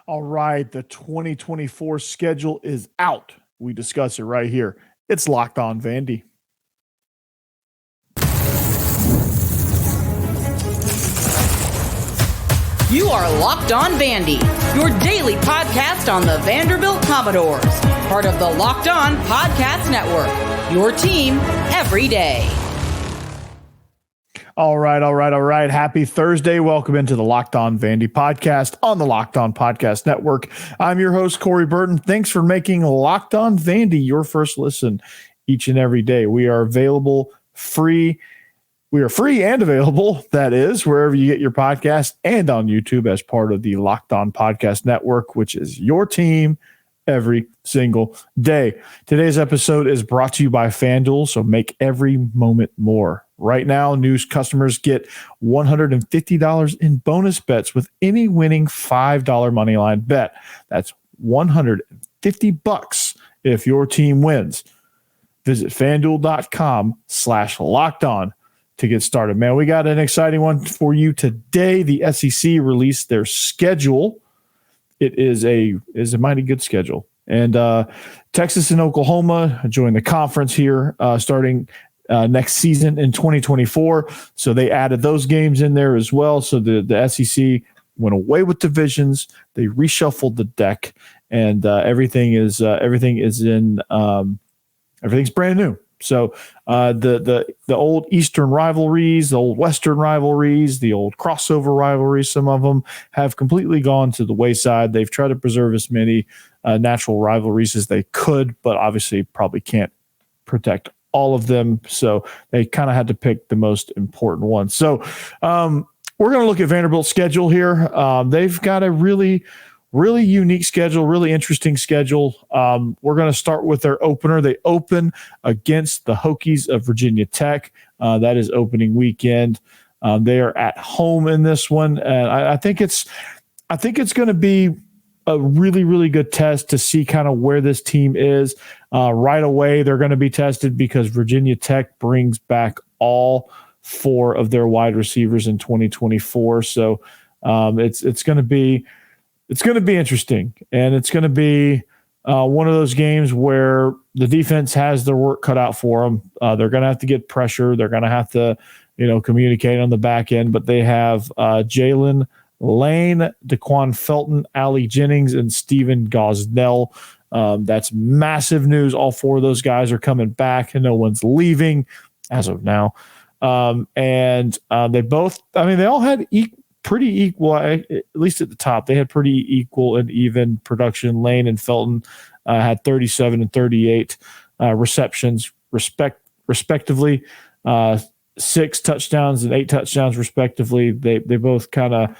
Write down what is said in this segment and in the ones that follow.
All right, the 2024 schedule is out. We discuss it right here. It's Locked On Vandy. You are Locked On Vandy, your daily podcast on the Vanderbilt Commodores, part of the Locked On Podcast Network, your team every day. All right. Happy Thursday. Welcome into the Locked On Vandy podcast on the Locked On Podcast Network. I'm your host, Corey Burton. Thanks for making Locked On Vandy your first listen each and every day. We are free and available, that is, wherever you get your podcast and on YouTube as part of the Locked On Podcast Network, which is your team every single day. Today's episode is brought to you by FanDuel, so make every moment more. Right now, new customers get $150 in bonus bets with any winning $5 moneyline bet. That's $150 if your team wins. Visit FanDuel.com/lockedon to get started. Man, we got an exciting one for you today. The SEC released their schedule. It is a mighty good schedule. And Texas and Oklahoma join the conference here starting next season in 2024. So they added those games in there as well. So the SEC went away with divisions. They reshuffled the deck, and everything's brand new. So the old Eastern rivalries, the old Western rivalries, the old crossover rivalries, some of them have completely gone to the wayside. They've tried to preserve as many natural rivalries as they could, but obviously probably can't protect all of them. So they kind of had to pick the most important ones. So we're going to look at Vanderbilt's schedule here. They've got a really unique schedule, really interesting schedule. We're going to start with their opener. They open against the Hokies of Virginia Tech. That is opening weekend. They are at home in this one. And I think it's going to be a really good test to see kind of where this team is. Right away, they're going to be tested because Virginia Tech brings back all 4 of their wide receivers in 2024. So it's going to be interesting, and it's going to be one of those games where the defense has their work cut out for them. They're going to have to get pressure. They're going to have to, communicate on the back end. But they have Jalen Lane, Daquan Felton, Ali Jennings, and Steven Gosnell. That's massive news. All 4 of those guys are coming back, and no one's leaving as of now. And they all had pretty equal, at least at the top. They had pretty equal and even production. Lane and Felton had 37 and 38 receptions respectively, 6 touchdowns and 8 touchdowns respectively. They both kind of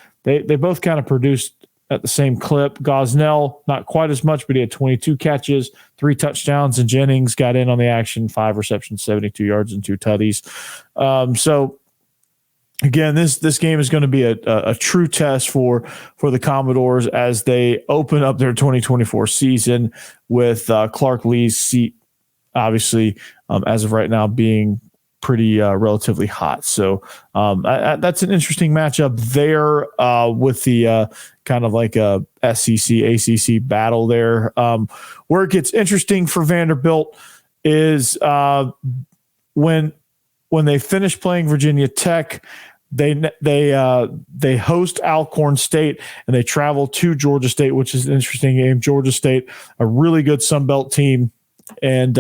produced at the same clip. Gosnell, not quite as much, but he had 22 catches, 3 touchdowns, and Jennings got in on the action, 5 receptions, 72 yards, and 2 tutties. So again, this game is going to be a true test for the Commodores as they open up their 2024 season with Clark Lee's seat, obviously, as of right now, being pretty relatively hot. So that's an interesting matchup there with the kind of like a SEC, ACC battle there. Where it gets interesting for Vanderbilt is when they finish playing Virginia Tech, they host Alcorn State, and they travel to Georgia State, which is an interesting game. Georgia State, a really good Sun Belt team, and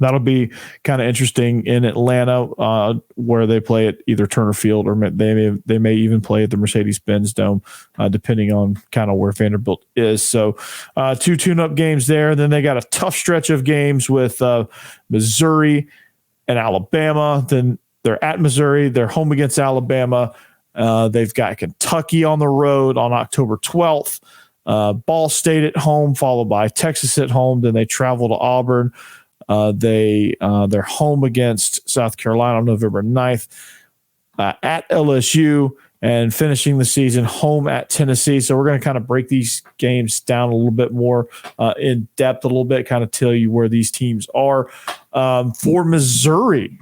that'll be kind of interesting in Atlanta, where they play at either Turner Field or they may even play at the Mercedes-Benz Dome, depending on kind of where Vanderbilt is. So 2 tune-up games there. Then they got a tough stretch of games with Missouri and Alabama. Then they're at Missouri. They're home against Alabama. They've got Kentucky on the road on October 12th. Ball State at home, followed by Texas at home. Then they travel to Auburn. They're home against South Carolina on November 9th, at LSU, and finishing the season home at Tennessee. So we're going to kind of break these games down a little bit more in depth, a little bit, kind of tell you where these teams are. For Missouri,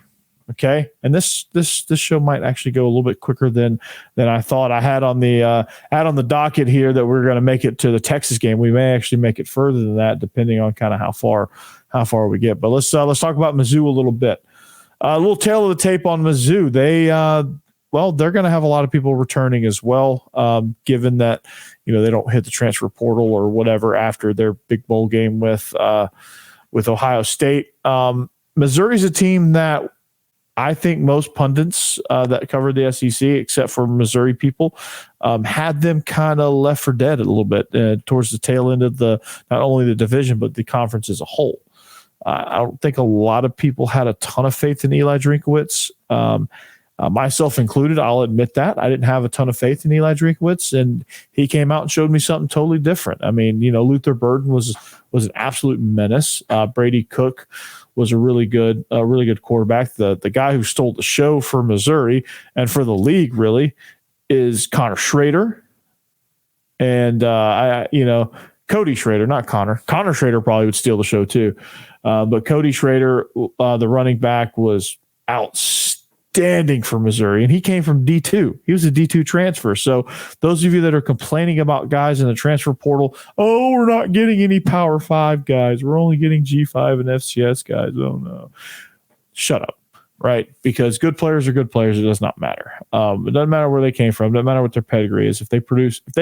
Okay. And this show might actually go a little bit quicker than I thought. I had on the docket here that we're going to make it to the Texas game. We may actually make it further than that, depending on kind of how far we get. But let's talk about Mizzou a little bit. A little tail of the tape on Mizzou. They're going to have a lot of people returning as well, given that, they don't hit the transfer portal or whatever after their big bowl game with Ohio State. Missouri's a team that I think most pundits that cover the SEC, except for Missouri people, had them kind of left for dead a little bit towards the tail end of not only the division, but the conference as a whole. I don't think a lot of people had a ton of faith in Eli Drinkwitz, myself included. I'll admit that. I didn't have a ton of faith in Eli Drinkwitz, and he came out and showed me something totally different. I mean, Luther Burden was an absolute menace. Brady Cook was a really good quarterback. The guy who stole the show for Missouri and for the league really is Connor Schrader. And Cody Schrader, not Connor. Connor Schrader probably would steal the show too. But Cody Schrader, the running back, was outstanding for Missouri, and he came from D2. He was a D2 transfer. So those of you that are complaining about guys in the transfer portal, we're not getting any Power 5 guys. We're only getting G5 and FCS guys. Oh, no. Shut up, right? Because good players are good players. It does not matter. It doesn't matter where they came from. It doesn't matter what their pedigree is. If they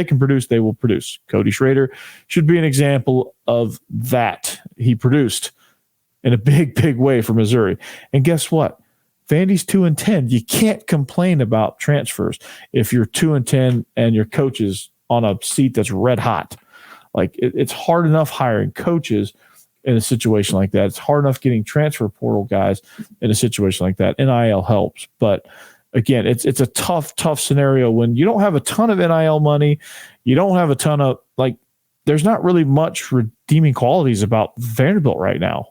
can produce, they will produce. Cody Schrader should be an example of that. He produced in a big, big way for Missouri. And guess what? Vandy's 2-10. You can't complain about transfers if you're 2-10 and your coach is on a seat that's red hot. Like it's hard enough hiring coaches in a situation like that. It's hard enough getting transfer portal guys in a situation like that. NIL helps, but again, it's a tough scenario when you don't have a ton of NIL money. You don't have a ton of there's not really much redeeming qualities about Vanderbilt right now.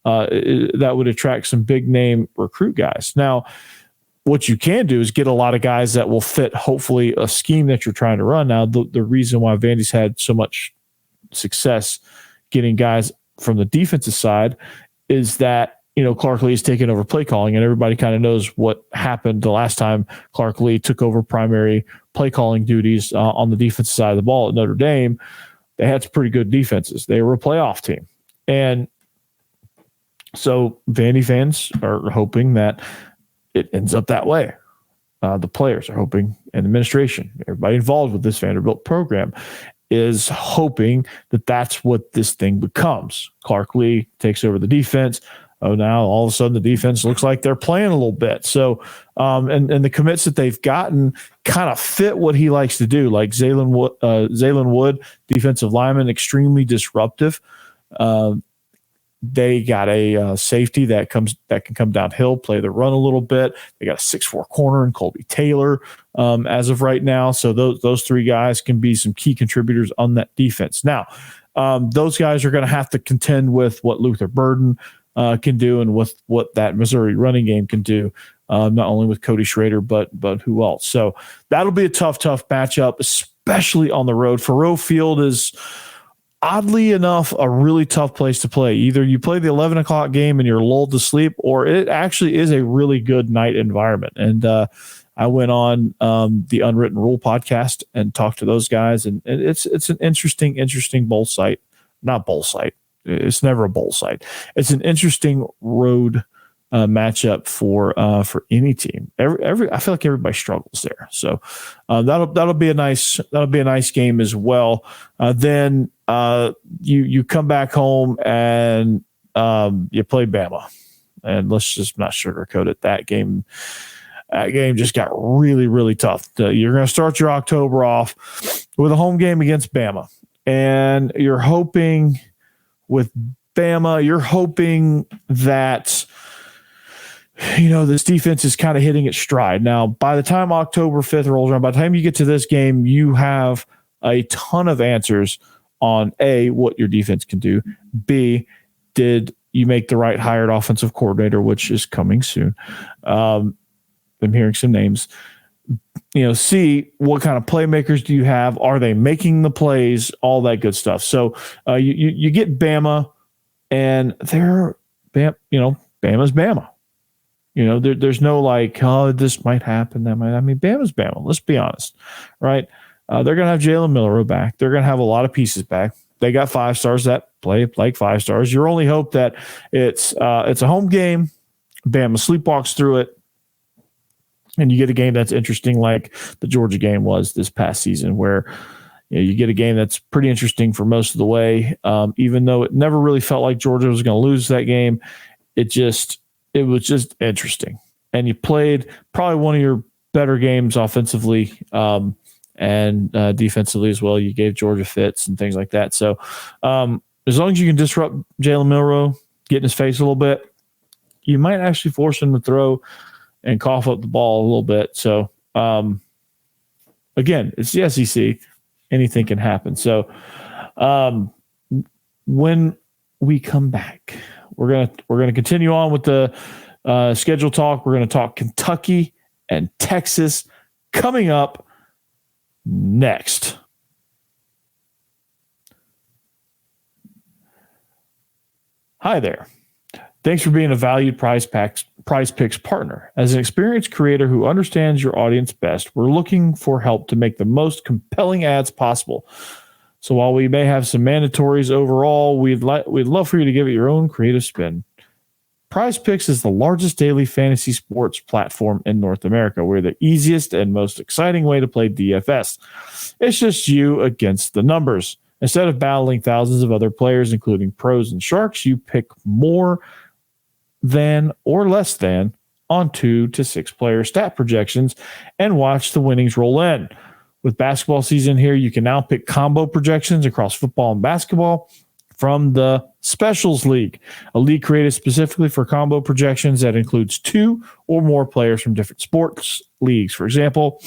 That would attract some big name recruit guys. Now, what you can do is get a lot of guys that will fit, hopefully, a scheme that you're trying to run. Now, the reason why Vandy's had so much success getting guys from the defensive side is that, Clark Lee has taken over play calling, and everybody kind of knows what happened the last time Clark Lee took over primary play calling duties on the defensive side of the ball at Notre Dame. They had some pretty good defenses. They were a playoff team. And so Vandy fans are hoping that it ends up that way. The players are hoping, and the administration, everybody involved with this Vanderbilt program, is hoping that that's what this thing becomes. Clark Lee takes over the defense. Now all of a sudden the defense looks like they're playing a little bit. So, and the commits that they've gotten kind of fit what he likes to do. Like Zaylen Wood, defensive lineman, extremely disruptive. They got a safety that can come downhill, play the run a little bit. They got a 6'4" corner in Colby Taylor as of right now. So those three guys can be some key contributors on that defense. Now, those guys are going to have to contend with what Luther Burden can do and with what that Missouri running game can do, not only with Cody Schrader, but who else. So that'll be a tough matchup, especially on the road. Faurot Field is, oddly enough, a really tough place to play. Either you play the 11 o'clock game and you're lulled to sleep, or it actually is a really good night environment. And I went on the Unwritten Rule podcast and talked to those guys, and it's an interesting bowl site. Not bowl site. It's never a bowl site. It's an interesting road matchup for any team. I feel like everybody struggles there. So that'll be a nice game as well. Then you come back home and you play Bama, and let's just not sugarcoat it. That game just got really, really tough. You're going to start your October off with a home game against Bama, and you're hoping with Bama, you're hoping that this defense is kind of hitting its stride. Now, by the time October 5th rolls around, by the time you get to this game, you have a ton of answers on A, what your defense can do. B, did you make the right hired offensive coordinator, which is coming soon. I'm hearing some names. C, what kind of playmakers do you have? Are they making the plays? All that good stuff. So you get Bama, and Bama's Bama. There's no like, oh, this might happen, that might. I mean, Bama's Bama. Let's be honest, right? They're going to have Jalen Milroe back. They're going to have a lot of pieces back. They got 5 stars that play like 5 stars. Your only hope that it's a home game. Bama sleepwalks through it, and you get a game that's interesting, like the Georgia game was this past season, where you get a game that's pretty interesting for most of the way. Even though it never really felt like Georgia was going to lose that game, it was just interesting. And you played probably one of your better games offensively and defensively as well. You gave Georgia fits and things like that. So as long as you can disrupt Jalen Milroe, get in his face a little bit, you might actually force him to throw and cough up the ball a little bit. So again, it's the SEC. Anything can happen. So when we come back, we're gonna continue on with the schedule talk. We're gonna talk Kentucky and Texas coming up next. Hi there. Thanks for being a valued PrizePicks partner. As an experienced creator who understands your audience best, we're looking for help to make the most compelling ads possible. So while we may have some mandatories overall, we'd love for you to give it your own creative spin. PrizePicks is the largest daily fantasy sports platform in North America. We're the easiest and most exciting way to play DFS. It's just you against the numbers. Instead of battling thousands of other players, including pros and sharks, you pick more than or less than on 2 to 6 player stat projections and watch the winnings roll in. With basketball season here, you can now pick combo projections across football and basketball from the Specials League, a league created specifically for combo projections that includes 2 or more players from different sports leagues. For example,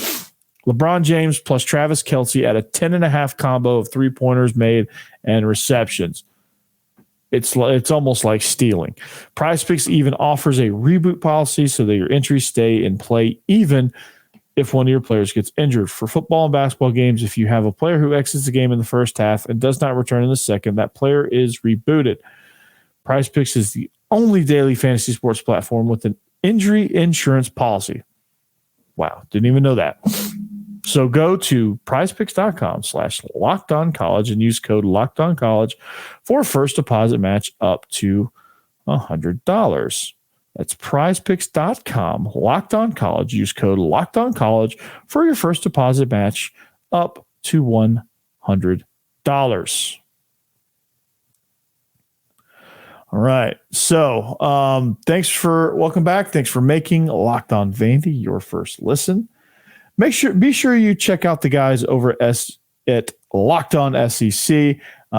LeBron James plus Travis Kelce at a 10.5 combo of 3-pointers made and receptions. It's almost like stealing. PrizePicks even offers a reboot policy so that your entries stay in play even if one of your players gets injured. For football and basketball games, if you have a player who exits the game in the first half and does not return in the second, that player is rebooted. PrizePicks is the only daily fantasy sports platform with an injury insurance policy. Wow, didn't even know that. So go to prizepicks.com/lockedoncollege and use code lockedoncollege for a first deposit match up to $100. That's prizepicks.com, lockedoncollege. Use code lockedoncollege for your first deposit match up to $100. All right. So welcome back. Thanks for making Locked On Vandy your first listen. Be sure you check out the guys over at Locked On SEC.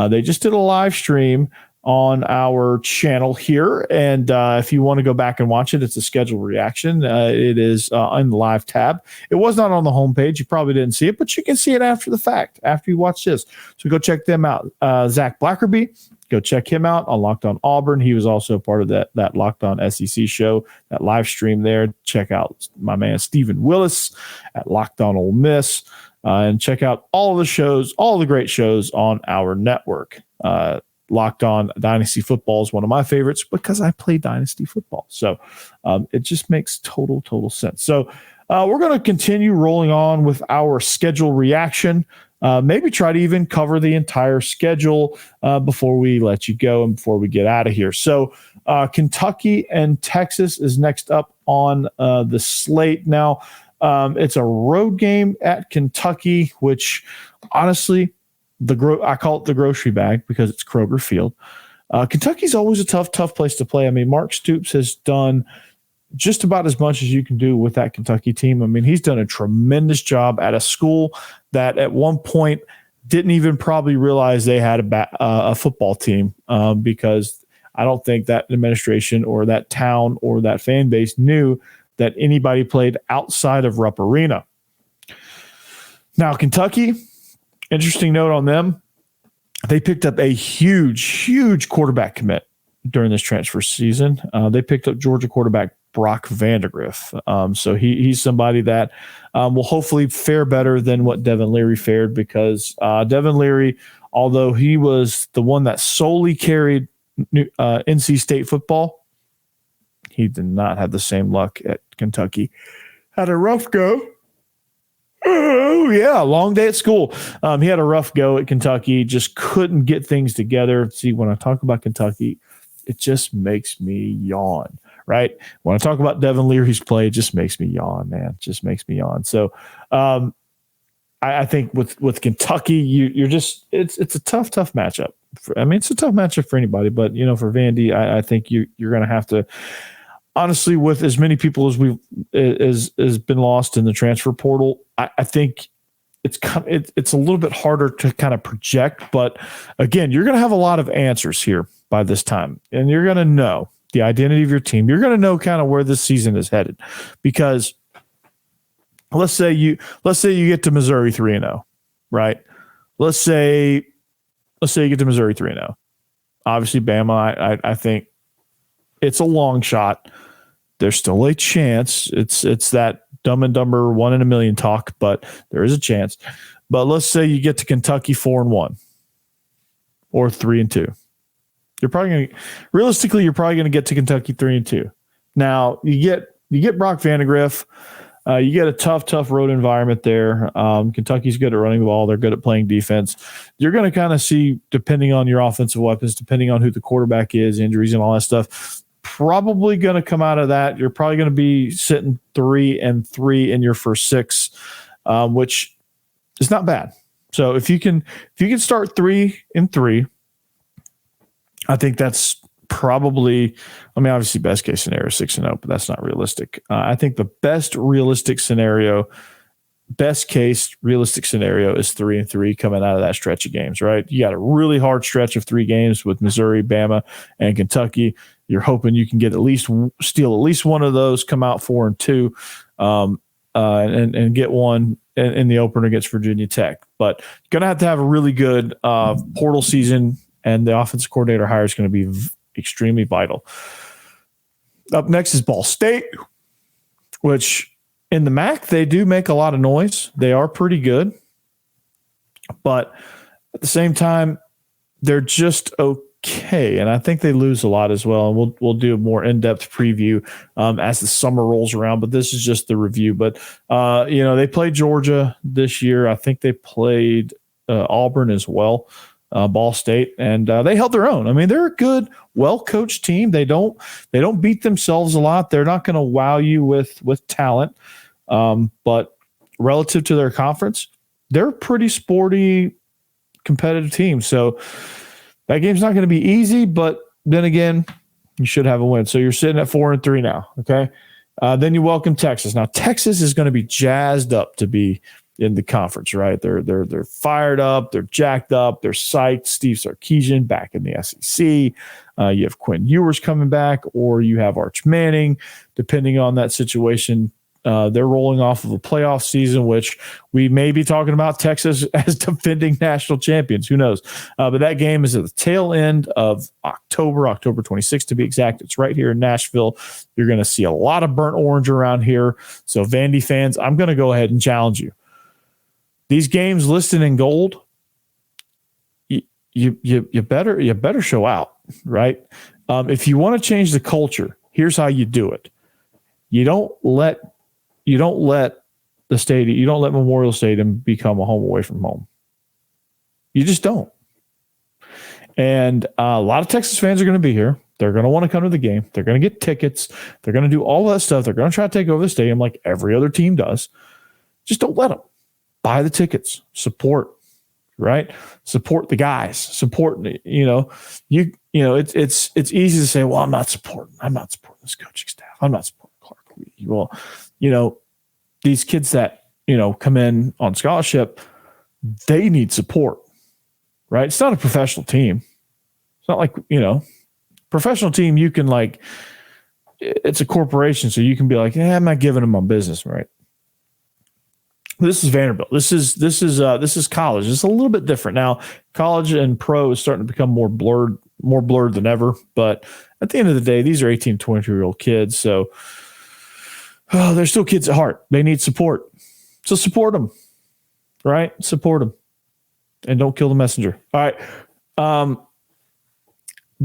They just did a live stream on our channel here, and if you want to go back and watch it, it's a scheduled reaction. It is in the live tab. It was not on the homepage. You probably didn't see it, but you can see it after the fact, after you watch this. So go check them out. Zach Blackerby, go check him out on Locked On Auburn. He was also part of that Locked On SEC show, that live stream there. Check out my man Stephen Willis at Locked On Ole Miss, and check out all of the shows, all the great shows on our network. Locked On Dynasty Football is one of my favorites because I play Dynasty Football. So it just makes total sense. So we're going to continue rolling on with our schedule reaction. Maybe try to even cover the entire schedule before we let you go and before we get out of here. So Kentucky and Texas is next up on the slate. Now, it's a road game at Kentucky, which honestly, I call it the grocery bag because it's Kroger Field. Kentucky's always a tough place to play. I mean, Mark Stoops has done just about as much as you can do with that Kentucky team. I mean, he's done a tremendous job at a school that at one point didn't even probably realize they had a football team because I don't think that administration or that town or that fan base knew that anybody played outside of Rupp Arena. Now, Kentucky, interesting note on them, they picked up a huge quarterback commit during this transfer season. They picked up Georgia quarterback Brock Vandagriff. So he's somebody that will hopefully fare better than what Devin Leary fared, because Devin Leary, although he was the one that solely carried NC State football, He did not have the same luck at Kentucky. Had a rough go. Oh, yeah, long day at school. He had a rough go at Kentucky, just couldn't get things together. See, when I talk about Kentucky, it just makes me yawn, right? When I talk about Devin Leary's play, it just makes me yawn, man. It just makes me yawn. So I think with Kentucky, you're just it's a tough matchup. It's a tough matchup for anybody, but for Vandy, I think you're going to have to, honestly, with as many people as has been lost in the transfer portal, I think it's a little bit harder to kind of project. But again, you're going to have a lot of answers here by this time, and you're going to know the identity of your team. You're going to know kind of where this season is headed, because let's say you get to Missouri 3-0, right? Let's say you get to Missouri 3-0. Obviously, Bama, I think it's a long shot. There's still a chance. It's that Dumb and Dumber 1 in a million talk, but there is a chance. But let's say you get to Kentucky 4-1 or 3-2. You're probably going to get to Kentucky 3-2. Now you get Brock Vandegrift. You get a tough road environment there. Kentucky's good at running the ball. They're good at playing defense. You're going to kind of see, depending on your offensive weapons, depending on who the quarterback is, injuries and all that stuff, probably going to come out of that. You're probably going to be sitting 3-3 in your first 6, which is not bad. So if you can start 3-3, I think that's probably, obviously best case scenario 6-0, but that's not realistic. I think the best case realistic scenario is 3-3 coming out of that stretch of games, right? You got a really hard stretch of 3 games with Missouri, Bama, and Kentucky. You're hoping you can get steal at least one of those, come out 4-2, and get one in the opener against Virginia Tech. But you're going to have a really good portal season, and the offensive coordinator hire is going to be extremely vital. Up next is Ball State, which in the MAC, they do make a lot of noise. They are pretty good, but at the same time, they're just okay. And I think they lose a lot as well. And we'll do a more in-depth preview as the summer rolls around, but this is just the review. But, they played Georgia this year. I think they played Auburn as well. Ball State, and they held their own. They're a good, well-coached team. They don't beat themselves a lot. They're not going to wow you with talent, but relative to their conference, they're a pretty sporty, competitive team. So that game's not going to be easy, but then again, you should have a win. So you're sitting at 4-3 now. Okay, then you welcome Texas. Now Texas is going to be jazzed up to be in the conference, right? They're fired up, they're jacked up, they're psyched. Steve Sarkisian back in the SEC. You have Quinn Ewers coming back, or you have Arch Manning, depending on that situation. They're rolling off of a playoff season, which we may be talking about Texas as defending national champions. Who knows? But that game is at the tail end of October 26th to be exact. It's right here in Nashville. You're going to see a lot of burnt orange around here. So Vandy fans, I'm going to go ahead and challenge you. These games listed in gold, you better show out, right? If you want to change the culture, here's how you do it. You don't let the stadium, you don't let Memorial Stadium become a home away from home. You just don't. And a lot of Texas fans are going to be here. They're going to want to come to the game. They're going to get tickets. They're going to do all that stuff. They're going to try to take over the stadium like every other team does. Just don't let them. Buy the tickets, support, right? Support the guys, support, it's easy to say, well, I'm not supporting this coaching staff. I'm not supporting Clark Lee. Well, these kids that, come in on scholarship, they need support, right? It's not a professional team. It's not like, professional team, you can it's a corporation. So you can be like, I'm not giving them my business, right? This is Vanderbilt. This is college. It's a little bit different now. College and pro is starting to become more blurred than ever. But at the end of the day, these are 18, 22-year-old kids. So they're still kids at heart. They need support. So support them, right? Support them, and don't kill the messenger. All right.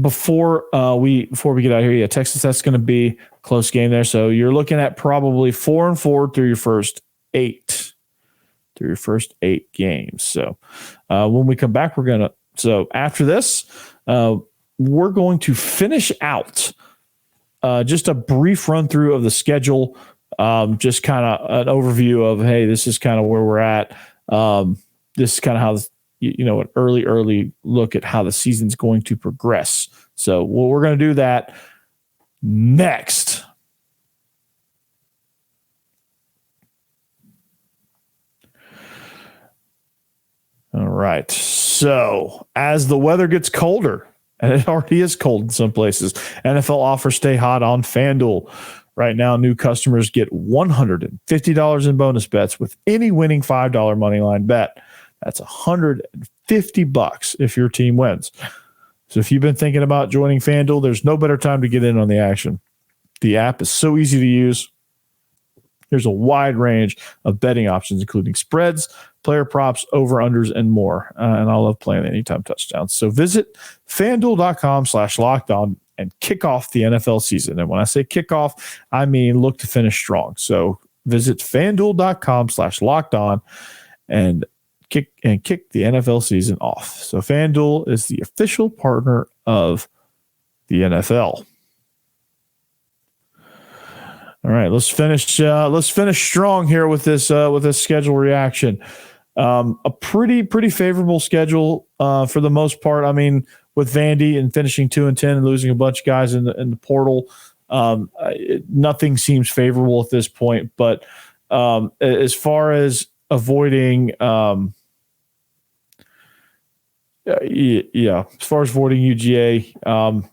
before we get out of here, yeah, Texas, that's going to be a close game there. So you're looking at probably 4-4 through your first 8. Through your first 8 games. So when we come back, so after this, we're going to finish out just a brief run through of the schedule, just kind of an overview of, hey, this is kind of where we're at. This is kind of how, an early look at how the season's going to progress. So we're going to do that next. All right. So as the weather gets colder, and it already is cold in some places, NFL offers stay hot on FanDuel. Right now, new customers get $150 in bonus bets with any winning $5 moneyline bet. That's $150 if your team wins. So if you've been thinking about joining FanDuel, there's no better time to get in on the action. The app is so easy to use. There's a wide range of betting options, including spreads, player props, over-unders, and more. And I love playing anytime touchdowns. So visit FanDuel.com/lockedon and kick off the NFL season. And when I say kick off, I mean look to finish strong. So visit FanDuel.com/lockedon and kick the NFL season off. So FanDuel is the official partner of the NFL. All right, let's finish strong here with this schedule reaction. A pretty favorable schedule for the most part. I mean, with Vandy and finishing 2-10 and losing a bunch of guys in the portal, nothing seems favorable at this point. But as far as avoiding, as far as avoiding UGA,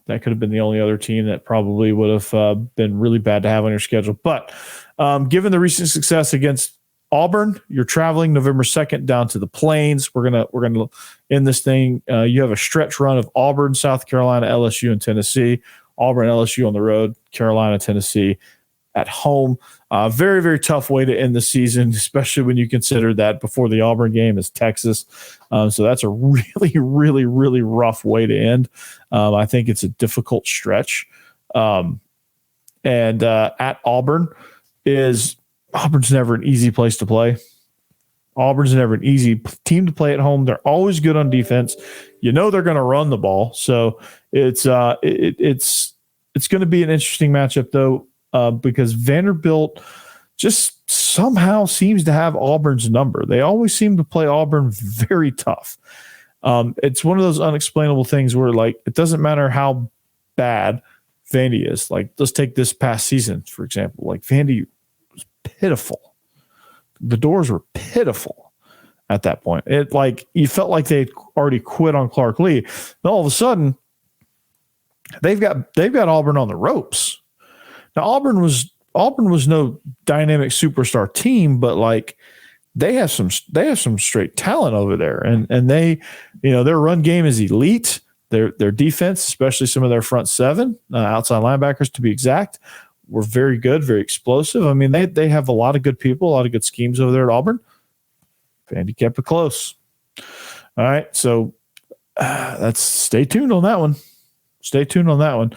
that could have been the only other team that probably would have been really bad to have on your schedule. But given the recent success against Auburn, you're traveling November 2nd down to the Plains. We're gonna end this thing. You have a stretch run of Auburn, South Carolina, LSU, and Tennessee. Auburn, LSU on the road, Carolina, Tennessee at home. Very, very tough way to end the season, especially when you consider that before the Auburn game is Texas. So that's a really, really, really rough way to end. I think it's a difficult stretch. And at Auburn Auburn's never an easy place to play. Auburn's never an easy team to play at home. They're always good on defense. They're going to run the ball. So it's going to be an interesting matchup though. Because Vanderbilt just somehow seems to have Auburn's number. They always seem to play Auburn very tough. It's one of those unexplainable things where, like, it doesn't matter how bad Vandy is. Like, let's take this past season, for example. Like, Vandy was pitiful. The Doors were pitiful at that point. You felt like they'd already quit on Clark Lee. Then all of a sudden, they've got Auburn on the ropes. Now, Auburn was no dynamic superstar team, but like they have some straight talent over there, and they, their run game is elite. Their defense, especially some of their front seven, outside linebackers to be exact, were very good, very explosive. I mean, they have a lot of good people, a lot of good schemes over there at Auburn. Vandy kept it close. All right, so stay tuned on that one. Stay tuned on that one.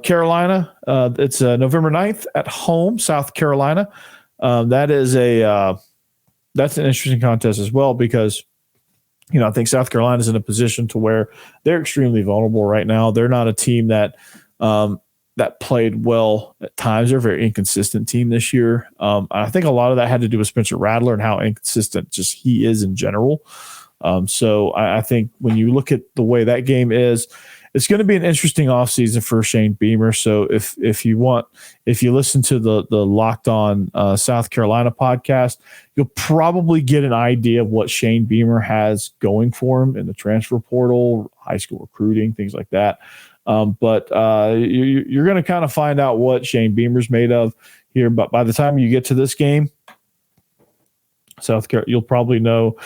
Carolina, it's November 9th at home, South Carolina. That's an interesting contest as well because, I think South Carolina is in a position to where they're extremely vulnerable right now. They're not a team that played well at times. They're a very inconsistent team this year. I think a lot of that had to do with Spencer Rattler and how inconsistent just he is in general. So I think when you look at the way that game is, it's going to be an interesting offseason for Shane Beamer. So if you listen to the Locked On South Carolina podcast, you'll probably get an idea of what Shane Beamer has going for him in the transfer portal, high school recruiting, things like that. But you're going to kind of find out what Shane Beamer's made of here. But by the time you get to this game, you'll probably know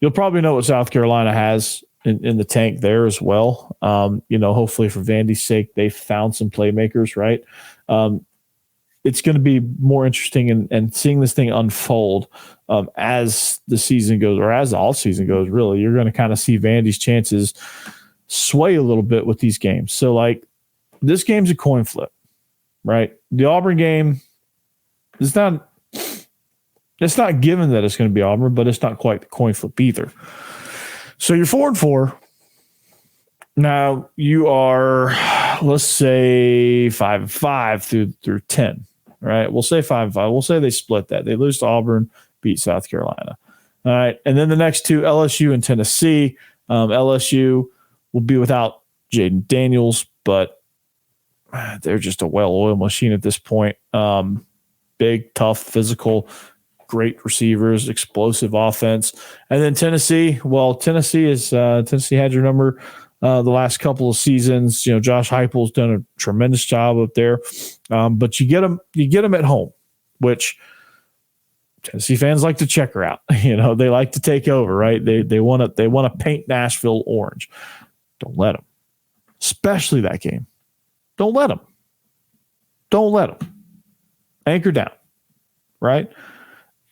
what South Carolina has in the tank there as well. Hopefully for Vandy's sake, they found some playmakers, right? It's going to be more interesting and seeing this thing unfold as the season goes, or as the all season goes, really. You're going to kind of see Vandy's chances sway a little bit with these games. So, like, this game's a coin flip, right? The Auburn game is not. It's not given that it's going to be Auburn, but it's not quite the coin flip either. So you're 4-4. Now you are, let's say 5-5 through 10, right? We'll say 5-5. We'll say they split that. They lose to Auburn, beat South Carolina. All right. And then the next two, LSU and Tennessee. LSU will be without Jaden Daniels, but they're just a well-oiled machine at this point. Big, tough, physical, great receivers, explosive offense. And then Tennessee, well, Tennessee had your number the last couple of seasons. You know, Josh Heupel's done a tremendous job up there. But you get them at home, which Tennessee fans like to checker out. You know, they like to take over, right? They want to paint Nashville orange. Don't let them. Especially that game. Don't let them. Don't let them. Anchor down, right?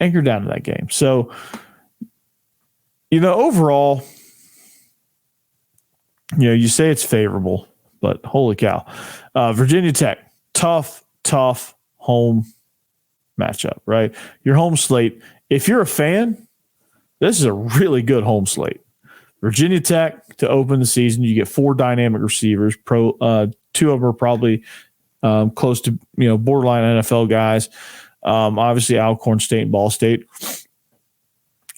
Anchor down to that game. So, you know, overall, you know, you say it's favorable, but holy cow. Virginia Tech, tough home matchup, right? Your home slate. If you're a fan, this is a really good home slate. Virginia Tech to open the season, you get 4 dynamic receivers. 2 of them are probably close to, you know, borderline NFL guys. Obviously, Alcorn State and Ball State.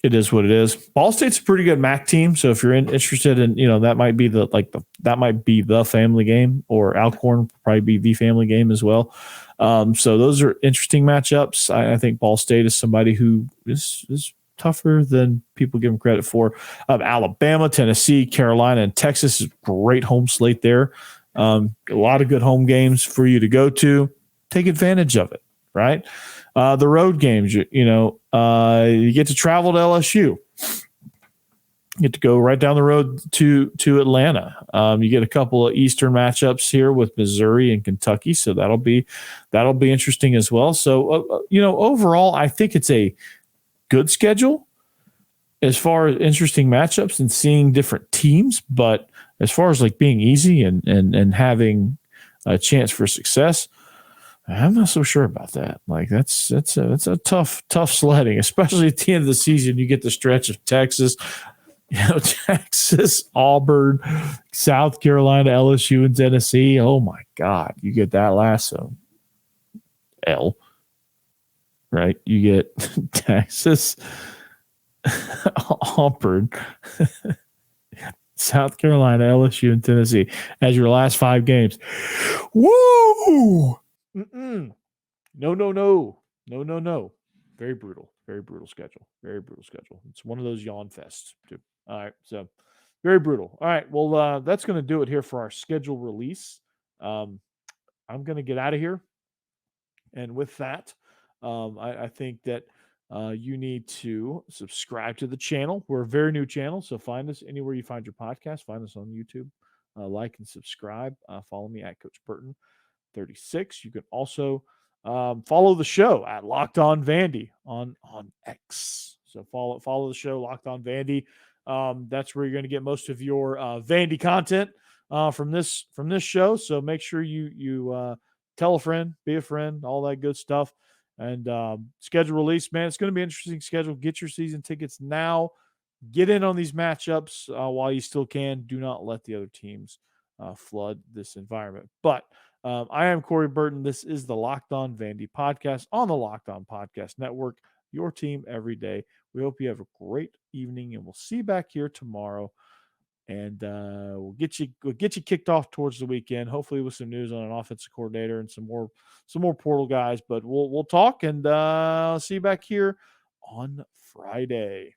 It is what it is. Ball State's a pretty good MAC team, so if you're interested in, you know, that might be the family game, or Alcorn will probably be the family game as well. So those are interesting matchups. I think Ball State is somebody who is tougher than people give them credit for. Alabama, Tennessee, Carolina, and Texas is a great home slate there. A lot of good home games for you to go to. Take advantage of it, right? The road games, you get to travel to LSU. You get to go right down the road to Atlanta. You get a couple of Eastern matchups here with Missouri and Kentucky, so that'll be interesting as well. So overall, I think it's a good schedule as far as interesting matchups and seeing different teams. But as far as like being easy and having a chance for success, I'm not so sure about that. Like that's a tough sledding, especially at the end of the season. You get the stretch of Texas, Texas, Auburn, South Carolina, LSU, and Tennessee. Oh my God, you get that lasso. Right? You get Texas, Auburn, South Carolina, LSU, and Tennessee as your last 5 games. Woo! Mm-mm. No. Very brutal schedule. It's one of those yawn fests too. All right, so very brutal. All right, well, that's going to do it here for our schedule release. I'm going to get out of here, and with that, I think that you need to subscribe to the channel. We're a very new channel, so find us anywhere you find your podcast. Find us on YouTube. Like and subscribe. Follow me at Coach Burton 36. You can also follow the show at Locked On Vandy on X. So follow the show, Locked On Vandy. That's where you're going to get most of your Vandy content from this show. So make sure you tell a friend, be a friend, all that good stuff. And schedule release, man, it's going to be an interesting schedule. Get your season tickets now. Get in on these matchups while you still can. Do not let the other teams flood this environment. But I am Corey Burton. This is the Locked On Vandy podcast on the Locked On Podcast Network, your team every day. We hope you have a great evening, and we'll see you back here tomorrow. And we'll get you kicked off towards the weekend, hopefully with some news on an offensive coordinator and some more portal guys. But we'll talk, and I'll see you back here on Friday.